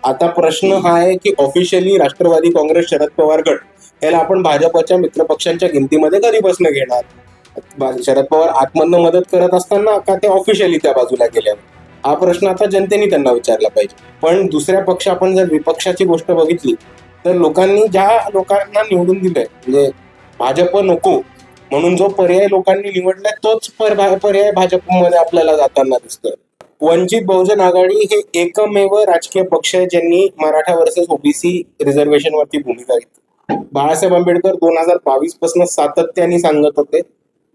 आता प्रश्न हा आहे की ऑफिशियली राष्ट्रवादी काँग्रेस शरद पवार गट याला आपण भाजपच्या मित्रपक्षांच्या गिनतीमध्ये कधी बसणं घेणार. शरद पवार आतमधनं मदत करत असताना का ते ऑफिशियली त्या बाजूला गेल्यावर, हा प्रश्न आता जनतेने त्यांना विचारला पाहिजे. पण दुसऱ्या पक्ष आपण जर विपक्षाची गोष्ट बघितली तर लोकांनी ज्या लोकांना निवडून दिलंय म्हणजे भाजप नको म्हणून जो पर्याय लोकांनी निवडलाय तोच पर्याय भाजपमध्ये आपल्याला जाताना दिसतोय. वंचित बहुजन आघाडी हे एकमेव राजकीय पक्ष आहे ज्यांनी मराठा वर्सेस ओबीसी रिझर्वेशन वरती भूमिका घेतली. बाळासाहेब आंबेडकर 2022 पासून सातत्याने सांगत होते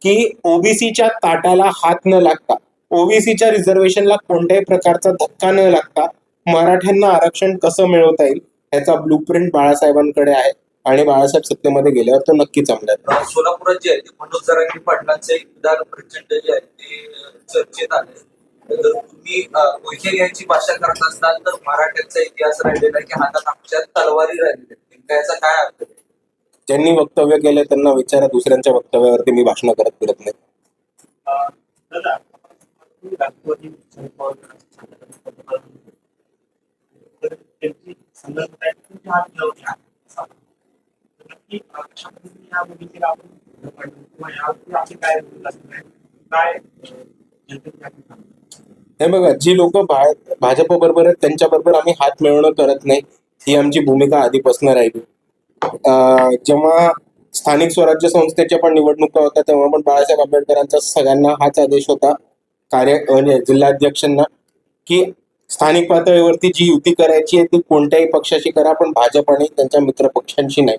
की ओबीसीच्या ताटाला हात न लागता, ओबीसीच्या रिझर्वेशनला कोणत्याही प्रकारचा धक्का न लागता मराठ्यांना आरक्षण कसं मिळवता येईल याचा ब्लूप्रिंट बाळासाहेबांकडे आहे आणि बाळासाहेब सत्तेमध्ये गेल्यावर तो नक्कीच अंमलात. सोलापुरात जे आहे ते मनोज जरांगे पाटलांचे एक विधान प्रचंड जे आहे ते चर्चेत आले. जर तुम्ही कोयखेर यांची भाषा करत असताल तर मराठ्यांचा इतिहास राहिलेला आहे की हातात आमच्या तलवारी राहिलेल्या, याचा काय अर्थ? ज्यांनी वक्तव्य केले त्यांना विचारा, दुसऱ्यांच्या वक्तव्यावरती मी भाषण करत फिरत नाही. हे बघा, जी लोक भाजप बरोबर आहेत त्यांच्या बरोबर आम्ही हात मिळवणं करत नाही, ही आमची भूमिका आधीपासून राहिली. जेव्हा स्थानिक स्वराज्य संस्थेच्या पण निवडणुका होत्या तेव्हा पण बाळासाहेब आंबेडकरांचा सगळ्यांना हाच आदेश होता जिल्हाध्यक्षांना की स्थानिक पातळीवरती जी युती करायची आहे ती कोणत्याही पक्षाशी करा, पण भाजप आणि त्यांच्या मित्र पक्षांशी नाही.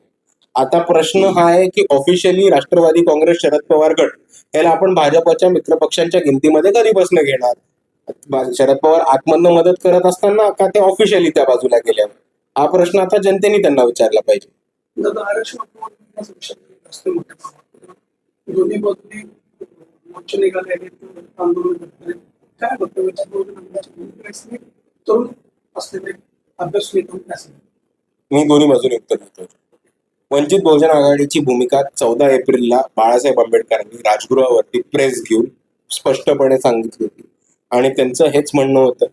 आता प्रश्न हा आहे की ऑफिशियली राष्ट्रवादी काँग्रेस शरद पवार गट याला आपण भाजपच्या मित्रपक्षांच्या गिनतीमध्ये कधी बसणं घेणार. शरद पवार आतमधनं मदत करत असताना का ते ऑफिशियली त्या बाजूला गेल्यावर, हा प्रश्न आता जनतेने त्यांना विचारला पाहिजे. दोन्ही बाजूने मोर्चे निघाले आहेत, आंदोलन करतात. काय तरुण असलेले अभ्यास मी दोन्ही बाजूने उत्तर देतो. वंचित बहुजन आघाडीची भूमिका 14 एप्रिलला बाळासाहेब आंबेडकरांनी राजगृहावरती प्रेस घेऊन स्पष्टपणे सांगितली होती आणि त्यांचं हेच म्हणणं होतं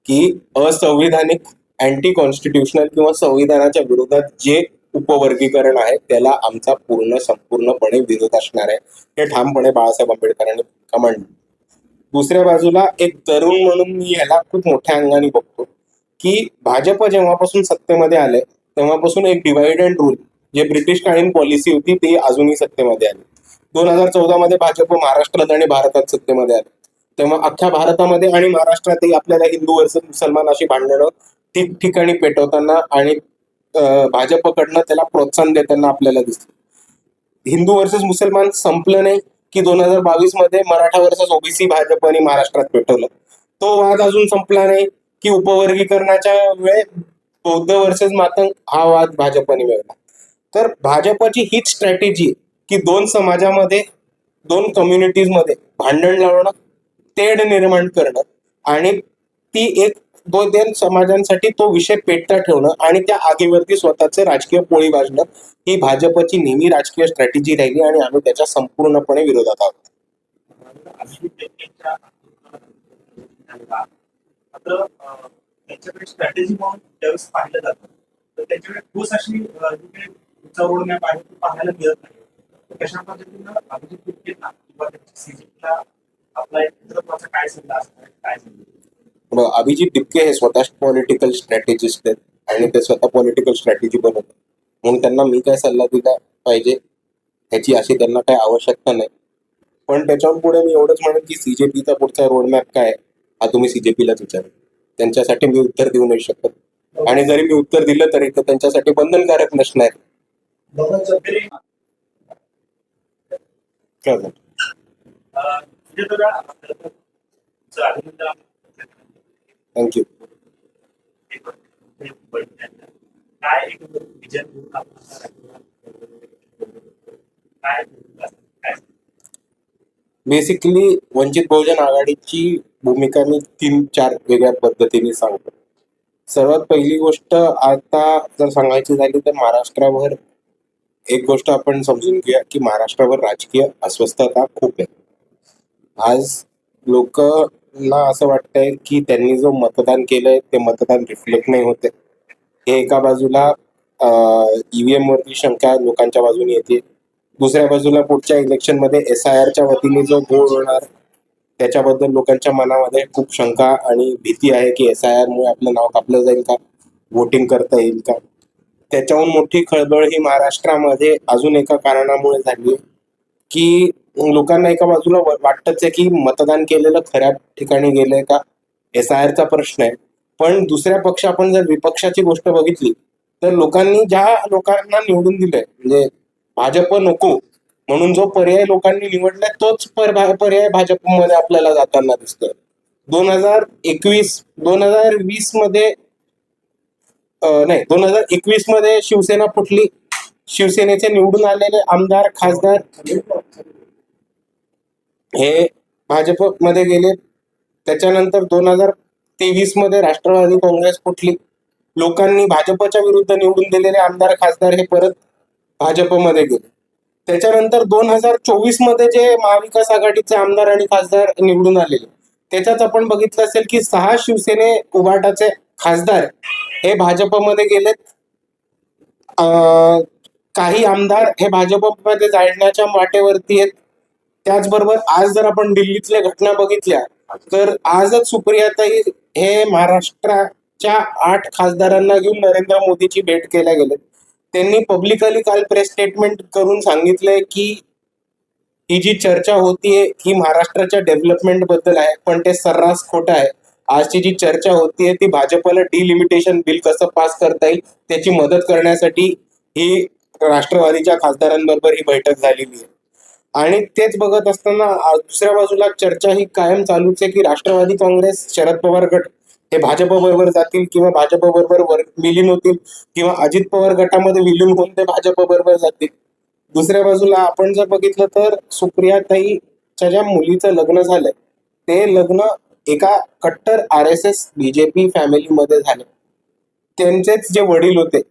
की असंविधानिक, अँटी कॉन्स्टिट्युशनल किंवा संविधानाच्या विरोधात जे उपवर्गीकरण आहे त्याला आमचा संपूर्णपणे विरोध असणार आहे, हे ठामपणे बाळासाहेब आंबेडकरांनी भूमिका मांडली. दुसऱ्या बाजूला एक तरुण म्हणून मी याला खूप मोठ्या अंगाने बघतो की भाजप जेव्हापासून सत्तेमध्ये आले तेव्हापासून एक डिवाइड अँड रूल जे ब्रिटिश कालीन पॉलिसी होती ती अजूनही सत्तेमध्ये आली. 2014 मध्ये भाजप महाराष्ट्रात आणि भारतात सत्तेमध्ये आले तेव्हा अख्ख्या भारतामध्ये आणि महाराष्ट्रातही आपल्याला हिंदू वर्सेस मुसलमान अशी भांडणं ठिकठिकाणी पेटवताना आणि भाजपकडनं त्याला प्रोत्साहन देताना आपल्याला दिसतं. हिंदू वर्सेस मुसलमान संपलं नाही की 2022 मध्ये मराठा वर्सेस ओबीसी भाजपने महाराष्ट्रात पेटवलं. तो वाद अजून संपला नाही की उपवर्गीकरणाच्या वेळेस बौद्ध वर्सेस मातंग हा वाद भाजपने मिळवला. तर भाजपची हीच स्ट्रॅटेजी की दोन समाजामध्ये, दोन कम्युनिटीजमध्ये भांडण लावणं, तेढ निर्माण करणं आणि ती एक दोन समाजांसाठी तो विषय पेटता ठेवणं आणि त्या आगीवरती स्वतःचे राजकीय पोळी भाजणं, ही भाजपची नेहमी राजकीय स्ट्रॅटेजी राहिली आणि आम्ही त्याच्या संपूर्णपणे विरोधात आहोत. त्यांच्याकडे स्ट्रॅटेजी म्हणून ज्यावेळेस पाहिलं जातं तर त्यांच्याकडे ठोस अशी रोड मॅप आहे ती पाहायला मिळत नाही. तर कशा पद्धतीनं अभिजित बिटकेंना किंवा त्यांच्या सीजेपीला आपला नेतृत्वाचा काय सल्ला असणार, काय सांगितलं? अभिजित बिटके हे स्वतः पॉलिटिकल स्ट्रॅटेजिस्ट आहेत आणि ते स्वतः पॉलिटिकल स्ट्रॅटेजी बनवतात, म्हणून त्यांना मी काय सल्ला दिला पाहिजे ह्याची अशी त्यांना काही आवश्यकता नाही. पण त्याच्याहून पुढे मी एवढंच म्हणेन की सीजेपीचा पुढचा रोडमॅप काय हा तुम्ही सीजेपीलाच विचारा. त्यांच्यासाठी मी उत्तर देऊ नाही शकत आणि जरी मी उत्तर दिलं तरी ते त्यांच्यासाठी बंधनकारक नसणार. थँक्यू. बेसिकली वंचित बहुजन आघाडीची भूमिका मी 3-4 वेगळ्या पद्धतीने सांगतो. सर्वात पहिली गोष्ट आता जर सांगायची झाली तर महाराष्ट्रावर एक गोष्ट आपण समजून घेऊया की महाराष्ट्रावर राजकीय अस्वस्थता खूप आहे. आज लोकांना असं वाटतंय की त्यांनी जो मतदान केलंय ते मतदान रिफ्लेक्ट नाही होते. हे एका बाजूला ईव्हीएम वरती शंका लोकांच्या बाजूने येते, दुसऱ्या बाजूला पुढच्या इलेक्शनमध्ये SIRच्या वतीने जो घोळ होणार त्याच्याबद्दल लोकांच्या मनामध्ये खूप शंका आणि भीती आहे की SIR मुळे आपलं नाव कापलं जाईल का, वोटिंग करता येईल का. त्याच्याहून मोठी खळबळ ही महाराष्ट्रामध्ये अजून एका कारणामुळे झाली की लोकांना एका बाजूला वाटतच आहे की मतदान केलेलं खऱ्या ठिकाणी गेलंय का, SIRचा प्रश्न आहे. पण दुसऱ्या पक्ष आपण जर विपक्षाची गोष्ट बघितली तर लोकांनी ज्या लोकांना निवडून दिलंय म्हणजे भाजप नको म्हणून जो पर्याय लोकांनी निवडलाय तोच पर्याय भाजपमध्ये आपल्याला जाताना दिसतोय. 2020 मध्ये नाही 2021 मध्ये शिवसेना फुटली, शिवसेनेचे निवडून आलेले आमदार खासदार हे भाजपमध्ये गेले. त्याच्यानंतर 2023 मध्ये राष्ट्रवादी काँग्रेस फुटली, लोकांनी भाजपच्या विरुद्ध निवडून दिलेले आमदार खासदार हे परत भाजपमध्ये गेले. त्याच्यानंतर 2024 मध्ये जे महाविकास आघाडीचे आमदार आणि खासदार निवडून आलेले त्याच्यात आपण बघितलं असेल की 6 शिवसेने उभाटाचे खासदार हे भाजपमध्ये गेलेत. काही आमदार हे भाजपमध्ये जाण्याच्या वाटेवरती आहेत. त्याचबरोबर आज जर आपण दिल्लीतल्या घटना बघितल्या तर आजच सुप्रियाताई हे महाराष्ट्राच्या 8 खासदारांना घेऊन नरेंद्र मोदीची भेट केल्या गेले. त्यांनी पब्लिकली काल प्रेस स्टेटमेंट करून सांगितलंय की ही जी चर्चा होतीये ही महाराष्ट्राच्या डेव्हलपमेंट बद्दल आहे, पण ते सर्रास खोटं आहे. आजची जी चर्चा होतीये ती भाजपला डिलिमिटेशन बिल कसं पास करता येईल त्याची मदत करण्यासाठी ही राष्ट्रवादीच्या खासदारांबरोबर ही बैठक झालेली आहे. आणि तेच बघत असताना दुसऱ्या बाजूला चर्चा ही कायम चालूच आहे की राष्ट्रवादी काँग्रेस शरद पवार गट हे भाजप बरोबर जातील किंवा भाजप बरोबर विलीन होतील किंवा अजित पवार गटामध्ये विलीन होऊन ते भाजप बरोबर जातील. दुसऱ्या बाजूला आपण जर बघितलं तर सुप्रियाताईच्या ज्या मुलीचं लग्न झालंय ते लग्न एका कट्टर RSS BJP फॅमिलीमध्ये झाले. त्यांचेच जे वडील होते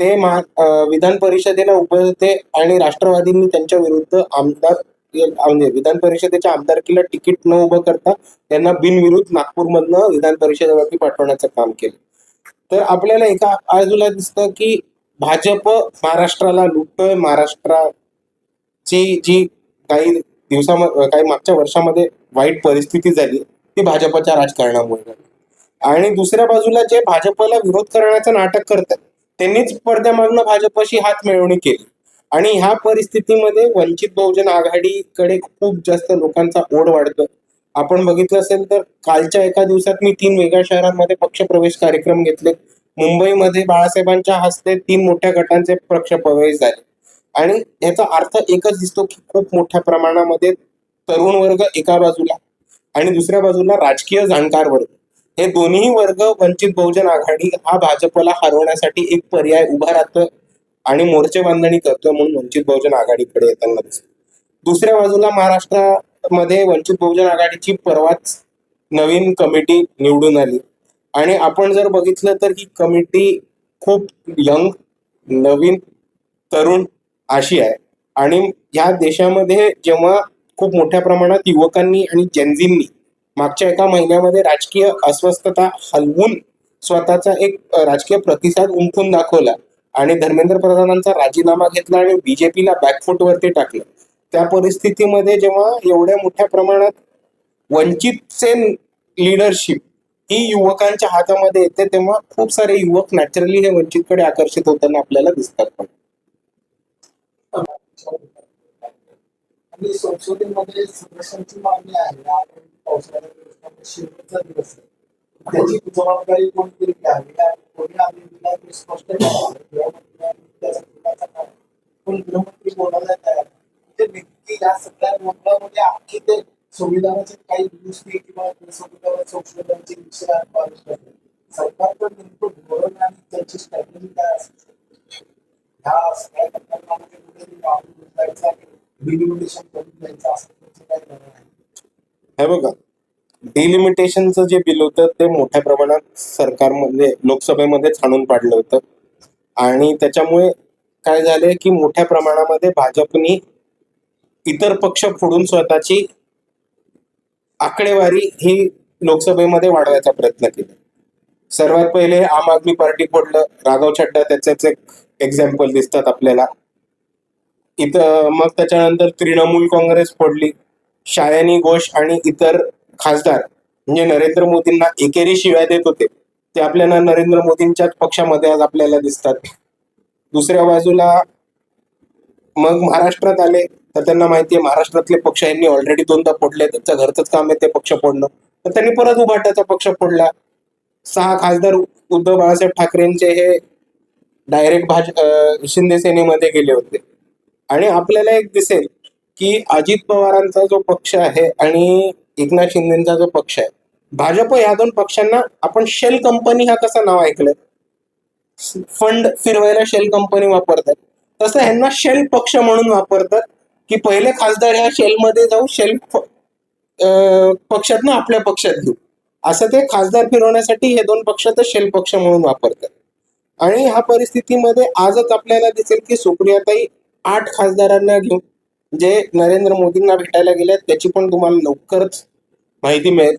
ते विधान परिषदेला उभे होते आणि राष्ट्रवादींनी त्यांच्या विरुद्ध आमदार म्हणजे विधान परिषदेच्या आमदारकीला तिकीट न उभं करता त्यांना बिनविरुद्ध नागपूरमधनं विधान परिषदेवरती पाठवण्याचं काम केलं. तर आपल्याला एका बाजूला दिसतं की भाजप महाराष्ट्राला लुटतोय. महाराष्ट्राची जी काही मागच्या वर्षामध्ये वाईट परिस्थिती झाली ती भाजपच्या राजकारणामुळे झाली. आणि दुसऱ्या बाजूला जे भाजपला विरोध करण्याचं नाटक करतात त्यांनीच पडद्यामागनं भाजपशी हात मिळवणी केली. आणि ह्या परिस्थितीमध्ये वंचित बहुजन आघाडीकडे खूप जास्त लोकांचा ओढ वाढतो. आपण बघितलं असेल तर कालच्या एका दिवसात मी 3 वेगळ्या शहरांमध्ये पक्षप्रवेश कार्यक्रम घेतले. मुंबईमध्ये बाळासाहेबांच्या हस्ते 3 मोठ्या गटांचे पक्षप्रवेश झाले. आणि याचा अर्थ एकच दिसतो की खूप मोठ्या प्रमाणामध्ये तरुण वर्ग एका बाजूला आणि दुसऱ्या बाजूला राजकीय जाणकार वर्ग हे दोन्ही वर्ग वंचित बहुजन आघाडी हा भाजपला हरवण्यासाठी एक पर्याय उभा राहतोय आणि मोर्चे बांधणी करतोय म्हणून वंचित बहुजन आघाडीकडे येताना दिसतो. दुसऱ्या बाजूला महाराष्ट्रामध्ये वंचित बहुजन आघाडीची परवाच नवीन कमिटी निवडून आली आणि आपण जर बघितलं तर ही कमिटी खूप यंग, नवीन, तरुण अशी आहे. आणि ह्या देशामध्ये जेव्हा खूप मोठ्या प्रमाणात युवकांनी आणि जेनझींनी मागच्या एका महिन्यामध्ये राजकीय अस्वस्थता हलवून स्वतःचा एक राजकीय प्रतिसाद उमटून दाखवला आणि धर्मेंद्र प्रधानांचा राजीनामा घेतला आणि BJPला बॅकफूट वरती टाकलं, त्या परिस्थितीमध्ये जेव्हा एवढ्या मोठ्या प्रमाणात वंचितचे लिडरशिप ही युवकांच्या हातामध्ये येते तेव्हा खूप सारे युवक नॅचरली हे वंचितकडे आकर्षित होताना आपल्याला दिसतात. पण आणि संसदेमध्ये सदस्यांची मागणी आहे आपण पावसाळ्यात शेवटचा दिवस आहे, त्याची जबाबदारी कोणतरी घ्यावी. कोणी आम्ही दिला ते स्पष्ट पण गृहमंत्री बोलायला तयार म्हणजे नक्की या सगळ्या मुद्द्यामध्ये आणखी ते संविधानाचे काही दुरुस्ती किंवा संविधानात संशोधनाचे विषय सरकारचं नेमकं धोरण आणि त्याची स्ट्रॅटेजी काय असेल ह्या सगळ्या घटनांमध्ये डिलिमिटेशन करून द्यायचं असं काय धोरण आहे? हे बघा, डिलिमिटेशनचं जे बिल होतं ते मोठ्या प्रमाणात सरकारमध्ये लोकसभेमध्येच आणून पाडलं होतं आणि त्याच्यामुळे काय झालंय की मोठ्या प्रमाणामध्ये भाजपनी इतर पक्ष फोडून स्वतःची आकडेवारी ही लोकसभेमध्ये वाढवायचा प्रयत्न केला. सर्वात पहिले आम आदमी पार्टी फोडलं, राघव चड्डा त्याचेच एक एक्झाम्पल दिसतात आपल्याला. इथं मग त्याच्यानंतर तृणमूल काँग्रेस फोडली. शायनी घोष आणि इतर खासदार म्हणजे नरेंद्र मोदींना एकेरी शिव्या देत होते, ते आपल्याला नरेंद्र मोदींच्याच पक्षामध्ये आज आपल्याला दिसतात. दुसऱ्या बाजूला मग महाराष्ट्रात आले तर त्यांना माहितीये महाराष्ट्रातले पक्ष यांनी ऑलरेडी दोनदा फोडले, त्यांचं घरचंच काम आहे ते पक्ष फोडणं, तर त्यांनी परत उभाटाचा पक्ष फोडला. 6 खासदार उद्धव बाळासाहेब ठाकरेंचे हे डायरेक्ट शिंदे सेनेमध्ये गेले होते. आणि आपल्याला एक दिसेल की अजित पवारांचा जो पक्ष आहे आणि एकनाथ शिंदेचा जो पक्ष आहे, भाजप या दोन पक्षांना आपण शेल कंपनी हा कसं नाव ऐकलंय, फंड फिरवायला शेल कंपनी वापरतात, तसं ह्यांना शेल पक्ष म्हणून वापरतात की पहिले खासदार ह्या शेलमध्ये जाऊ शेल पक्षातनं आपल्या पक्षात घेऊ, असं ते खासदार फिरवण्यासाठी हे दोन पक्ष तर शेल पक्ष म्हणून वापरतात. आणि ह्या परिस्थितीमध्ये आजच आपल्याला दिसेल की सुप्रियाताई 8 खासदारांना घेऊन जे नरेंद्र मोदींना भेटायला गेले त्याची पण तुम्हाला लवकरच माहिती मिळेल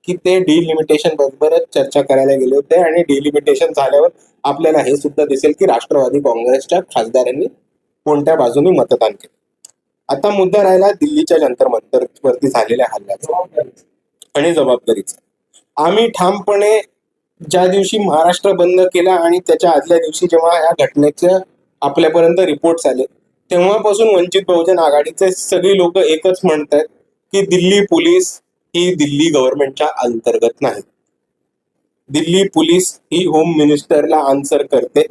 की ते डिलिमिटेशन बरोबरच चर्चा करायला गेले होते. आणि डिलिमिटेशन झाल्यावर आपल्याला हे सुद्धा दिसेल की राष्ट्रवादी काँग्रेसच्या खासदारांनी कोणत्या बाजूने मतदान केलं. आता मुद्दा राहिला दिल्लीच्या जंतर मंतरवरती झालेल्या हल्ल्याचा आणि जबाबदारीचा. आम्ही ठामपणे ज्या दिवशी महाराष्ट्र बंद केला आणि त्याच्या आदल्या दिवशी जेव्हा या घटनेचे आपल्यापर्यंत रिपोर्ट्स आले तेव्हापासून वंचित बहुजन आघाडीचे सगळी लोक एकच म्हणतात की दिल्ली पोलीस ही दिल्ली गव्हर्नमेंटच्या अंतर्गत नाही. दिल्ली पोलीस ही होम मिनिस्टरला आन्सर करते.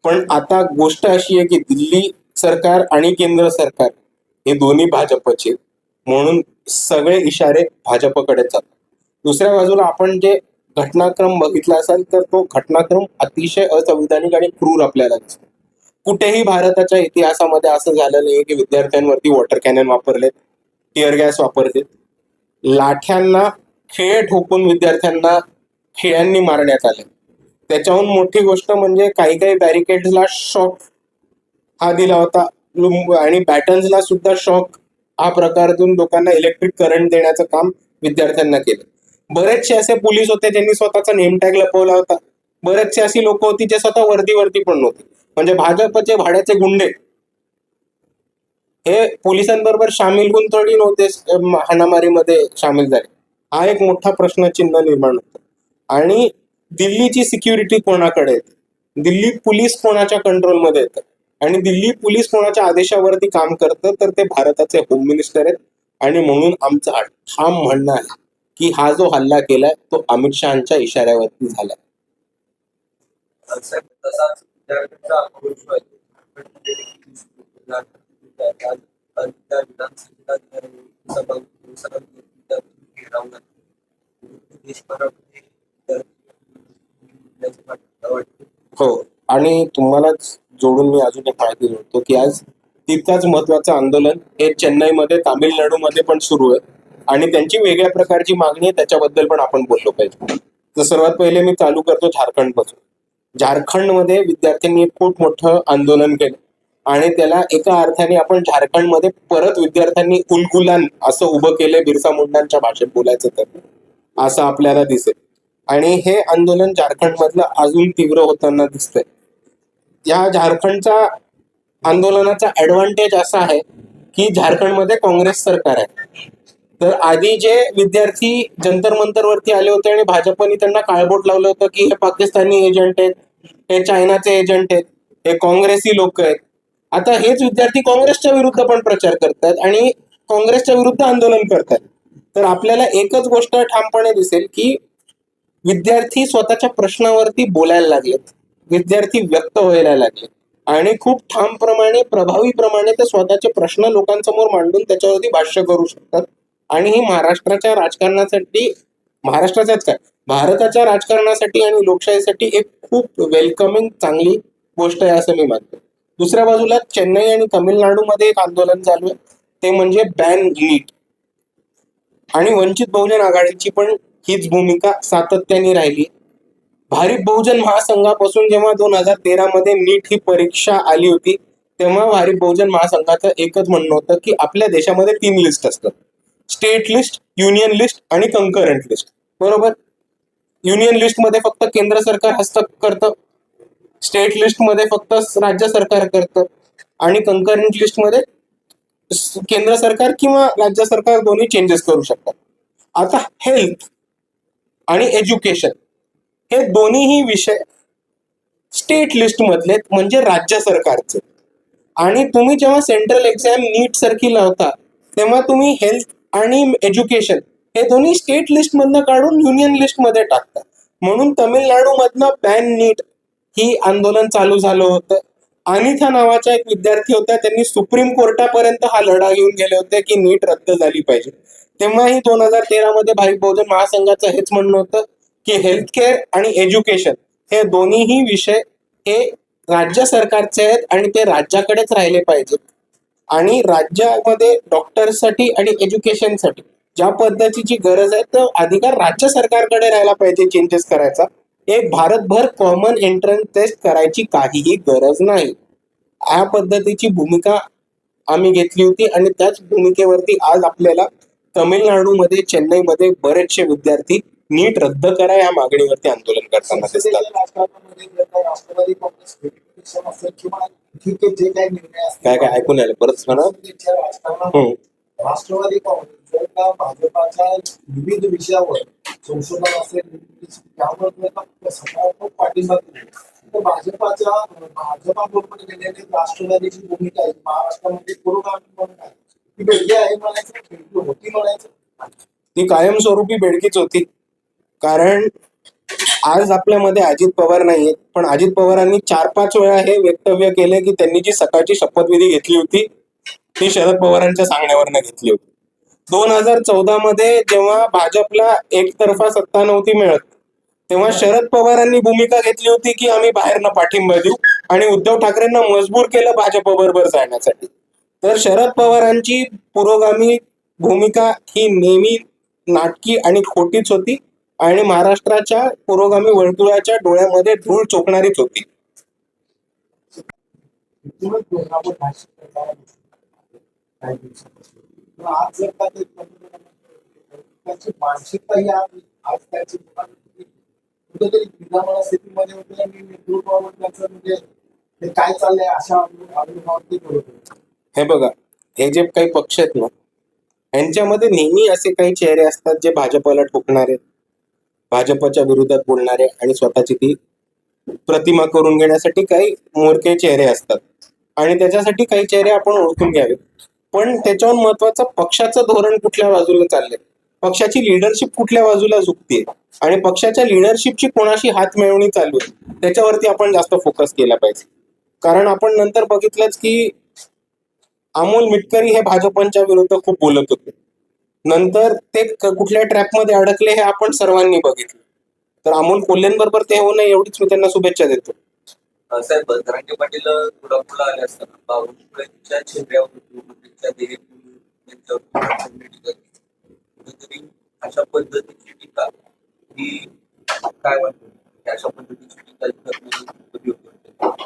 पण आता गोष्ट अशी आहे की दिल्ली सरकार आणि केंद्र सरकार हे दोन्ही भाजपचे, म्हणून सगळे इशारे भाजपकडे जातात. दुसऱ्या बाजूला आपण जे घटनाक्रम बघितला असाल तर तो घटनाक्रम अतिशय असंविधानिक आणि क्रूर आपल्याला दिसतो. कुठेही भारताच्या इतिहासामध्ये असं झालं नाही की विद्यार्थ्यांवरती वॉटर कॅनन वापरलेत, टिअर गॅस वापरलेत, लाठ्यांना खिळे ठोकून विद्यार्थ्यांना खिळ्यांनी मारण्यात आले. त्याच्याहून मोठी गोष्ट म्हणजे काही बॅरिकेड्सला शॉक हा दिला होता आणि बॅटन्सला सुद्धा शॉक हा प्रकार देऊन लोकांना इलेक्ट्रिक करंट देण्याचं काम विद्यार्थ्यांना केलं. बरेचसे असे पोलीस होते ज्यांनी स्वतःचा नेम टॅग लपवला होता. बरेचसे अशी लोक होती जे स्वतः वर्दी पण नव्हते. म्हणजे भाजपचे भाड्याचे गुंडे हे पोलिसांबरोबर सामील होऊन थोडी नव्हते हाणामारीमध्ये सामील झाले. हा एक मोठा प्रश्नचिन्ह निर्माण होतो. आणि दिल्लीची सिक्युरिटी कोणाकडे येते, दिल्ली पोलीस कोणाच्या कंट्रोलमध्ये येतं आणि दिल्ली पोलीस कोणाच्या आदेशावरती काम करतं तर ते भारताचे होम मिनिस्टर आहेत. आणि म्हणून आमचं ठाम म्हणणं आहे की हा जो हल्ला केलाय तो अमित शहाच्या इशाऱ्यावरती झालाय. साहेब, तसाच विद्यार्थ्यांचा आक्रोश आहे. त्या विधानसभेला घेरावला देशभरामध्ये वाटतं. हो, आणि तुम्हालाच जोडून मी अजून एक माहिती देतो की आज तितकाच महत्वाचं आंदोलन हे चेन्नईमध्ये तामिळनाडूमध्ये पण सुरू आहे आणि त्यांची वेगळ्या प्रकारची मागणी आहे, त्याच्याबद्दल पण आपण बोललो पाहिजे. तर सर्वात पहिले मी चालू करतो झारखंड पासून. झारखंडमध्ये विद्यार्थ्यांनी एक खूप मोठं आंदोलन केलं आणि त्याला एका अर्थाने आपण झारखंडमध्ये परत विद्यार्थ्यांनी उलगुलान असं उभं केलंय, बिरसा मुंडांच्या भाषेत बोलायचं तर असं आपल्याला दिसेल. आणि हे आंदोलन झारखंडमधलं अजून तीव्र होताना दिसतंय. या झारखंडच्या आंदोलनाचा ऍडव्हान्टेज असा आहे की झारखंडमध्ये काँग्रेस सरकार आहे. तर आधी जे विद्यार्थी जंतर मंतरवरती आले होते आणि भाजपने त्यांना काळबोट लावलं होतं की हे पाकिस्तानी एजंट आहेत, हे चायनाचे एजंट आहेत, हे काँग्रेसी लोक आहेत, आता हेच विद्यार्थी काँग्रेसच्या विरुद्ध पण प्रचार करतात आणि काँग्रेसच्या विरुद्ध आंदोलन करतात. तर आपल्याला एकच गोष्ट ठामपणे दिसेल की विद्यार्थी स्वतःच्या प्रश्नावरती बोलायला लागलेत, विद्यार्थी व्यक्त व्हायला लागले आणि खूप ठामप्रमाणे प्रभावीप्रमाणे ते स्वतःचे प्रश्न लोकांसमोर मांडून त्याच्यावरती भाष्य करू शकतात. आणि ही महाराष्ट्राच्या राजकारणासाठी, महाराष्ट्राच्याच काय भारताच्या राजकारणासाठी आणि लोकशाहीसाठी एक खूप वेलकमिंग चांगली गोष्ट आहे असं मी मानतो. दुसऱ्या बाजूला चेन्नई आणि तामिळनाडूमध्ये एक आंदोलन चालू आहे, ते म्हणजे बॅन नीट. आणि वंचित बहुजन आघाडीची पण हीच भूमिका सातत्याने राहिली. भारिप बहुजन महासंघापासून जेव्हा 2013 मध्ये नीट ही परीक्षा आली होती तेव्हा भारिप बहुजन महासंघाचं एकच म्हणणं होतं की आपल्या देशामध्ये 3 लिस्ट असतात, स्टेट लिस्ट, युनियन लिस्ट आणि कंकरंट लिस्ट, बरोबर. युनियन लिस्टमध्ये फक्त केंद्र सरकार हस्तक्षेप करतं, स्टेट लिस्टमध्ये फक्त राज्य सरकार करतं आणि कंकरंट लिस्टमध्ये केंद्र सरकार किंवा राज्य सरकार दोन्ही चेंजेस करू शकतात. आता हेल्थ आणि एज्युकेशन हे दोन्हीही विषय स्टेट लिस्ट मधले म्हणजे राज्य सरकारचे. आणि तुम्ही जेव्हा सेंट्रल एक्झाम नीट सारखी लावता तेव्हा तुम्ही हेल्थ आणि एज्युकेशन हे दोन्ही स्टेट लिस्ट मधनं काढून युनियन लिस्ट मध्ये टाकता. म्हणून तमिळनाडू मधनं पॅन नीट ही आंदोलन चालू झालं होतं. अनिथा नावाच्या एक विद्यार्थी होत्या, त्यांनी सुप्रीम कोर्टापर्यंत हा लढा घेऊन गेले होते की नीट रद्द झाली पाहिजे. तेव्हाही 2013 मध्ये भारिप बहुजन महासंघाचं हेच म्हणणं होतं की हेल्थ केअर आणि एज्युकेशन हे दोन्हीही विषय हे राज्य सरकारचे आहेत आणि ते राज्याकडेच राहिले पाहिजेत. आणि राज्यामध्ये डॉक्टर्ससाठी आणि एज्युकेशनसाठी ज्या पद्धतीची गरज आहे तो अधिकार राज्य सरकारकडे राहायला पाहिजे चेंजेस करायचा. एक भारतभर कॉमन एंट्रन्स टेस्ट करायची काहीही गरज नाही. या पद्धतीची भूमिका आम्ही घेतली होती आणि त्याच भूमिकेवरती आज आपल्याला तमिळनाडूमध्ये, चेन्नईमध्ये बरेचसे विद्यार्थी नीट रद्द करा या मागणीवरती आंदोलन करताना दिसतात. राजकारणामध्ये जर का राष्ट्रवादी काँग्रेस verification असेल किंवा ठीक आहे जे काही निर्णय असतील, काय काय ऐकून आलं परत म्हणा. संसदेच्या राजकारणामध्ये राष्ट्रवादी काँग्रेस जर का भाजपाच्या विविध विषयावर संशोधन असेल त्यावर जर का सकारात्मक पाठिंबा दिला तर भाजपाबरोबर गेलेली राष्ट्रवादीची भूमिका आहे महाराष्ट्रामध्ये पुरोगामी म्हणून आहे ती वेगळी आहे म्हणायचं, वेगळी होती म्हणायचं. ती कायमस्वरूपी बेडकीच होती. कारण आज आपल्यामध्ये अजित पवार नाहीये, पण अजित पवारांनी 4-5 वेळा हे वक्तव्य केले की त्यांनी जी सकाळची शपथविधी घेतली होती ती शरद पवारांच्या सांगण्यावरनं घेतली होती. 2014 मध्ये जेव्हा भाजपला एकतर्फा सत्ता नव्हती मिळत तेव्हा शरद पवारांनी भूमिका घेतली होती की आम्ही बाहेरनं पाठिंबा देऊ आणि उद्धव ठाकरेंना मजबूर केलं भाजप बरोबर जाण्यासाठी. तर शरद पवारांची पुरोगामी भूमिका ही नेहमी नाटकी आणि खोटीच होती आणि महाराष्ट्राच्या पुरोगामी वर्तुळाच्या डोळ्यामध्ये धूळ चोखणारीच होती. एकूणच धोरणावर भाष्य करताना दिसतं काही दिवसापासून. पण आज जर का ते त्यांची मानसिकताही आज त्यांची कुठेतरी विद्यमान स्थितीमध्ये होते आणि नेतृत्वावर त्याचं म्हणजे हे काय चाललंय अशा अनुभवावरती बरोबर. हे बघा, हे जे काही पक्ष आहेत ना यांच्यामध्ये नेहमी असे काही चेहरे असतात जे भाजपला ठोकणारे, भाजपच्या विरोधात बोलणारे आणि स्वतःची ती प्रतिमा करून घेण्यासाठी काही मोरके चेहरे असतात आणि त्याच्यासाठी काही चेहरे आपण ओळखून घ्यावे. पण त्याच्यावर महत्वाचं पक्षाचं धोरण कुठल्या बाजूला चाललंय, पक्षाची लिडरशिप कुठल्या बाजूला झुकते आणि पक्षाच्या लिडरशिपची कोणाशी हात मिळवणी चालू आहे त्याच्यावरती आपण जास्त फोकस केला पाहिजे. कारण आपण नंतर बघितलंच की अमोल मिटकरी हे भाजपच्या विरुद्ध खूप बोलत होते, नंतर ते कुठल्या ट्रॅपमध्ये अडकले हे आपण सर्वांनी बघितलं. तर अमोल कोल्हेंबरोबर ते होऊ नये एवढीच मी त्यांना शुभेच्छा देतो. साहेब धरांगे पाटील तुळापूरला आले असताना बावनकुळेंच्या चेहऱ्यावर त्यांच्या देहेतून त्यांच्यावर टीका केली. कुठेतरी अशा पद्धतीची टीका ही काय वाटतं, अशा पद्धतीची टीका कधी होते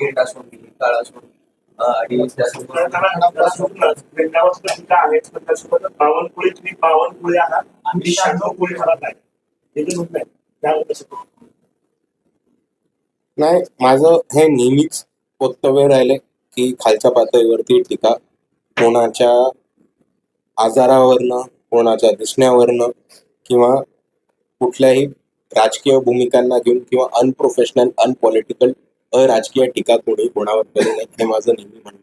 गेट असो काळा असो आणि बावनकुळे आहात आणि 96 कुळे घरात आहे हे म्हणताय त्यावर नाही, माझं हे नेहमीच वक्तव्य राहिले की खालच्या पातळीवरती टीका कोणाच्या आजारावरनं, कोणाच्या दिसण्यावरनं किंवा कुठल्याही राजकीय भूमिकांना घेऊन किंवा अनप्रोफेशनल, अनपॉलिटिकल, अराजकीय टीका कोणी कोणावर करू नये हे माझं नेहमी म्हणणं.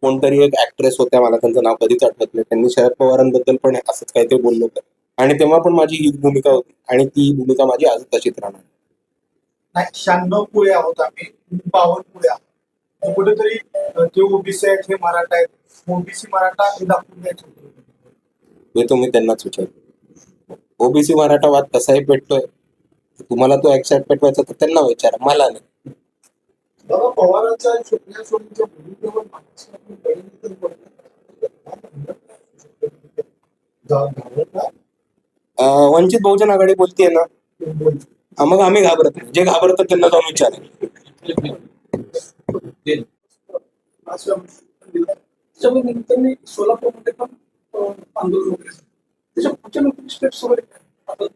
कोणतरी एक ऍक्ट्रेस होत्या, मला त्यांचं नाव कधीच आठवत नाही, त्यांनी शरद पवारांबद्दल पण असंच काहीतरी बोललं होतं आणि तेव्हा पण माझी हीच भूमिका होती आणि ती भूमिका माझी आज तशीच राहणार. नाही 96 कुळे आहोत आम्ही, 52 कुळे आहोत. कुठेतरी जे ओबीसी आहेत हे मराठा आहेत, ओबीसी मराठा हे दाखवून द्यायचं होतं. हे तुम्ही त्यांनाच विचार. ओबीसी मराठा वाद कसाही पेटतोय, तुम्हाला तो ऍक्सेप्ट पेटवायचा तर त्यांना विचारा, मला नाही. बाबा पवारांच्या छोट्या सोडीच्या भूमिकेवर वंचित बहुजन आघाडी बोलतीये ना, मग आम्ही घाबरत नाही. जे घाबरतात त्यांना जाऊन विचारा. त्यांनी सोलापूरमध्ये पण आंदोलन वगैरे त्याच्या पुढच्या नंतर स्टेप्स वगैरे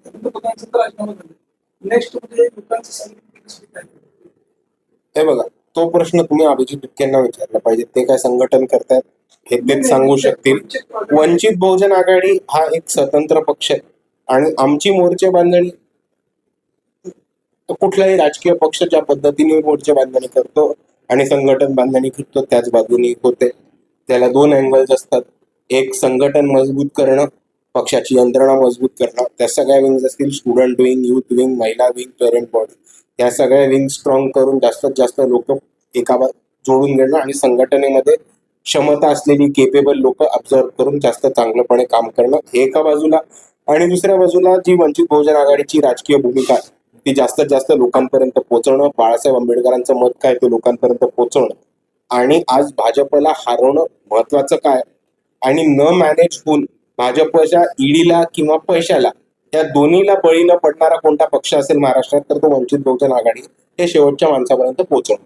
पंतप्रधानांचं तर राजीनामा झालं. नेक्स्ट म्हणजे लोकांचं संघटन हे बघा, तो प्रश्न तुम्ही अभिजित बिटकेंना विचारला पाहिजे. ते काय संघटन करतायत हे तेच सांगू शकतील. वंचित बहुजन आघाडी हा एक स्वतंत्र पक्ष आहे आणि आमची मोर्चे बांधणी कुठलाही राजकीय पक्ष ज्या पद्धतीने मोर्चे बांधणी करतो आणि संघटन बांधणी करतो त्याच बाजूने होते. त्याला दोन अँगल्स असतात. एक संघटन मजबूत करणं, पक्षाची यंत्रणा मजबूत करणं, त्या सगळ्या विंग्स असतील, स्टुडंट विंग, युथ विंग, महिला विंग, पेरेंट बॉडी, या सगळ्या विंग स्ट्रॉंग करून जास्तीत जास्त लोक जोडून घेणं आणि संघटनेमध्ये क्षमता असलेली केपेबल लोक ऑब्झर्व करून जास्त चांगलंपणे काम करणं हे एका बाजूला. आणि दुसऱ्या बाजूला जी वंचित बहुजन आघाडीची राजकीय भूमिका आहे ती जास्तीत जास्त लोकांपर्यंत पोहोचवणं, बाळासाहेब आंबेडकरांचं मत काय ते लोकांपर्यंत पोहोचवणं. आणि आज भाजपला हरवणं महत्वाचं काय आणि न मॅनेज होऊन भाजपच्या ईडीला किंवा पैशाला या दोन्हीला बळी न पडणारा कोणता पक्ष असेल महाराष्ट्रात तर तो वंचित बहुजन आघाडी हे शेवटच्या माणसापर्यंत पोहोचवणं.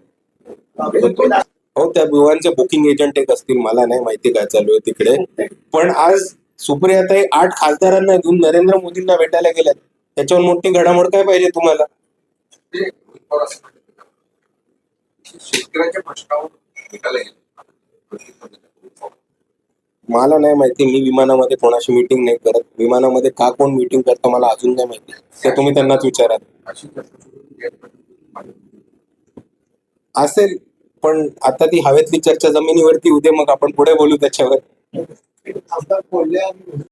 हो, त्या विमानाचे बुकिंग एजंट एक असतील, मला नाही माहिती काय चालू आहे तिकडे. पण आज सुप्रियाताई 8 खासदारांना घेऊन नरेंद्र मोदींना भेटायला गेल्यात. त्याच्यावर मोठी घडामोड काय पाहिजे तुम्हाला? ते थोडंसं शेतकऱ्याच्या प्रश्नावर निकाला येईल. मला नाही माहिती. मी विमानामध्ये कोणाशी मीटिंग नाही करत. विमानामध्ये का कोण मीटिंग करतं मला अजून नाही माहिती. ते तुम्ही त्यांनाच विचारा. अशी चर्चा सुरू आहे. असेल, पण आता ती हवेतली चर्चा जमिनीवरती उद्या मग आपण पुढे बोलू त्याच्यावर. खासदार कोल्हे आणि